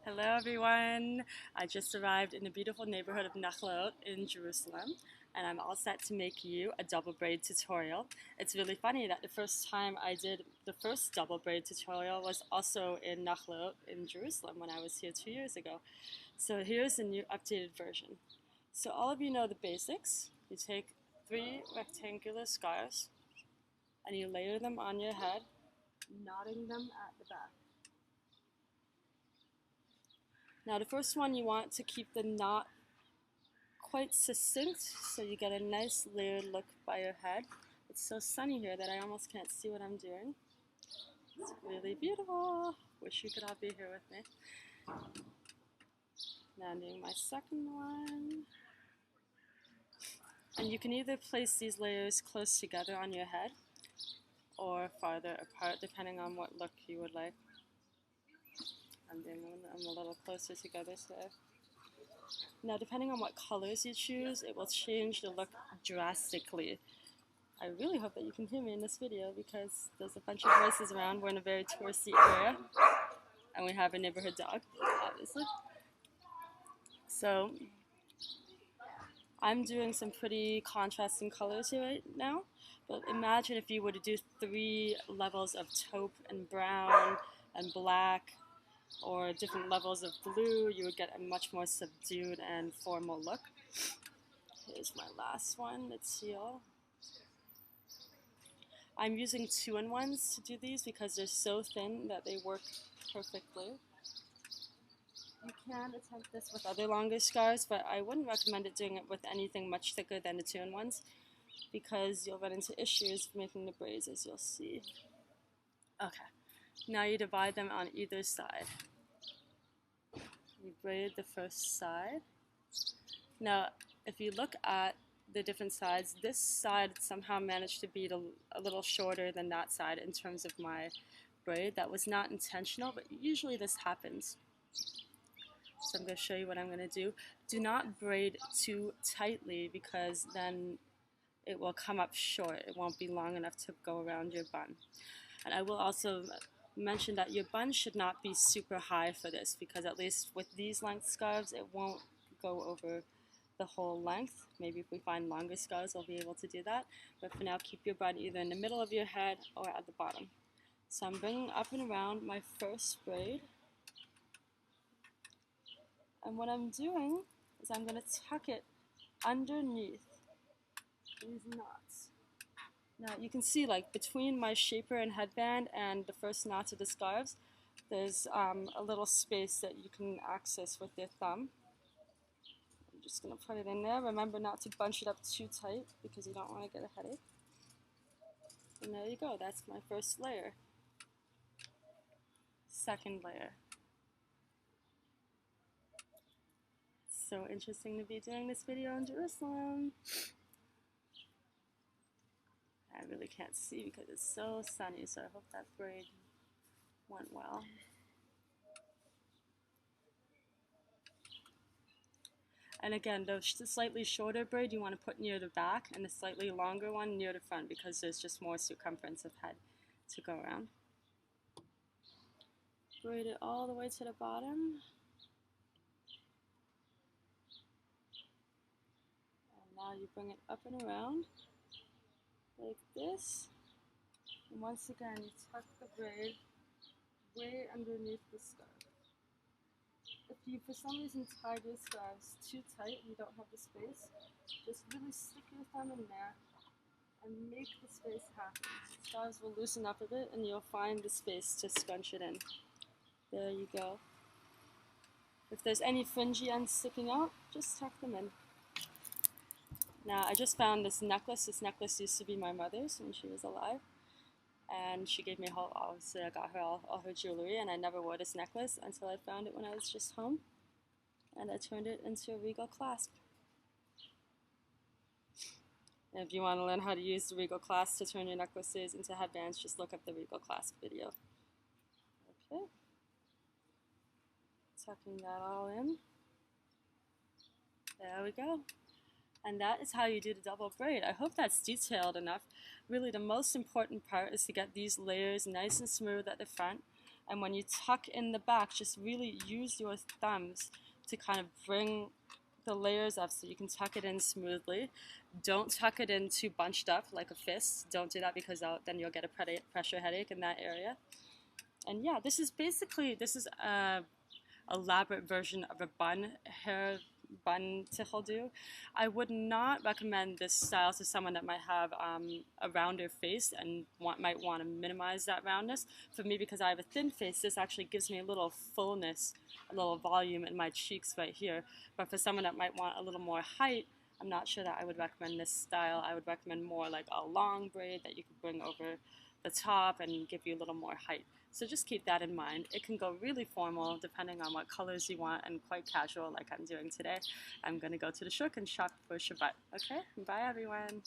Hello everyone! I just arrived in the beautiful neighborhood of Nachlaot in Jerusalem, and I'm all set to make you a double braid tutorial. It's really funny that the first time I did the first double braid tutorial was also in Nachlaot in Jerusalem when I was here 2 years ago. So here's the new updated version. So all of you know the basics. You take 3 rectangular scarves and you layer them on your head, knotting them at the back. Now the first one, you want to keep the knot quite succinct so you get a nice layered look by your head. It's so sunny here that I almost can't see what I'm doing. It's really beautiful. Wish you could all be here with me. Now I'm doing my second one. And you can either place these layers close together on your head or farther apart depending on what look you would like. I'm doing them a little closer together today. Now depending on what colors you choose, it will change the look drastically. I really hope that you can hear me in this video because there's a bunch of voices around. We're in a very touristy area and we have a neighborhood dog, obviously. So I'm doing some pretty contrasting colors here right now, but imagine if you were to do 3 levels of taupe and brown and black, or different levels of blue, you would get a much more subdued and formal look. Here's my last one, the teal. I'm using 2-in-1s to do these because they're so thin that they work perfectly. You can attempt this with other longer scarves, but I wouldn't recommend doing it with anything much thicker than the 2-in-1s because you'll run into issues making the braids, as you'll see. Okay. Now you divide them on either side. You braid the first side. Now, if you look at the different sides, this side somehow managed to be a little shorter than that side in terms of my braid. That was not intentional, but usually this happens. So I'm going to show you what I'm going to do. Do not braid too tightly because then it will come up short. It won't be long enough to go around your bun. And I will also mention that your bun should not be super high for this because at least with these length scarves it won't go over the whole length. Maybe if we find longer scarves we'll be able to do that, but for now keep your bun either in the middle of your head or at the bottom. So I'm bringing up and around my first braid, and what I'm doing is I'm going to tuck it underneath these knots. Now you can see, like, between my shaper and headband and the first knots of the scarves, there's a little space that you can access with your thumb. I'm just going to put it in there. Remember not to bunch it up too tight because you don't want to get a headache. And there you go, that's my first layer. Second layer. So interesting to be doing this video in Jerusalem. I really can't see because it's so sunny, so I hope that braid went well. And again, the slightly shorter braid you want to put near the back and the slightly longer one near the front because there's just more circumference of head to go around. Braid it all the way to the bottom. And now you bring it up and around like this. And once again, you tuck the braid way underneath the scarf. If you for some reason tied your scarves too tight and you don't have the space, just really stick your thumb in there and make the space happen. Scarves will loosen up a bit and you'll find the space to scrunch it in. There you go. If there's any fringy ends sticking out, just tuck them in. Now I just found this necklace. This necklace used to be my mother's when she was alive. And she gave me obviously I got her all her jewelry, and I never wore this necklace until I found it when I was just home. And I turned it into a regal clasp. And if you want to learn how to use the regal clasp to turn your necklaces into headbands, just look up the regal clasp video. Okay. Tucking that all in. There we go. And that is how you do the double braid. I hope that's detailed enough. Really the most important part is to get these layers nice and smooth at the front And when you tuck in the back, just really use your thumbs to kind of bring the layers up so you can tuck it in smoothly. Don't tuck it in too bunched up like a fist. Don't do that because then you'll get a pressure headache in that area. And yeah, this is a elaborate version of a hair bun do. I would not recommend this style to someone that might have a rounder face and might want to minimize that roundness. For me, because I have a thin face, this actually gives me a little fullness, a little volume in my cheeks right here. But for someone that might want a little more height, I'm not sure that I would recommend this style. I would recommend more like a long braid that you could bring over the top and give you a little more height. So just keep that in mind. It can go really formal depending on what colors you want, and quite casual like I'm doing today. I'm going to go to the shuk and shop for Shabbat. Okay? Bye everyone.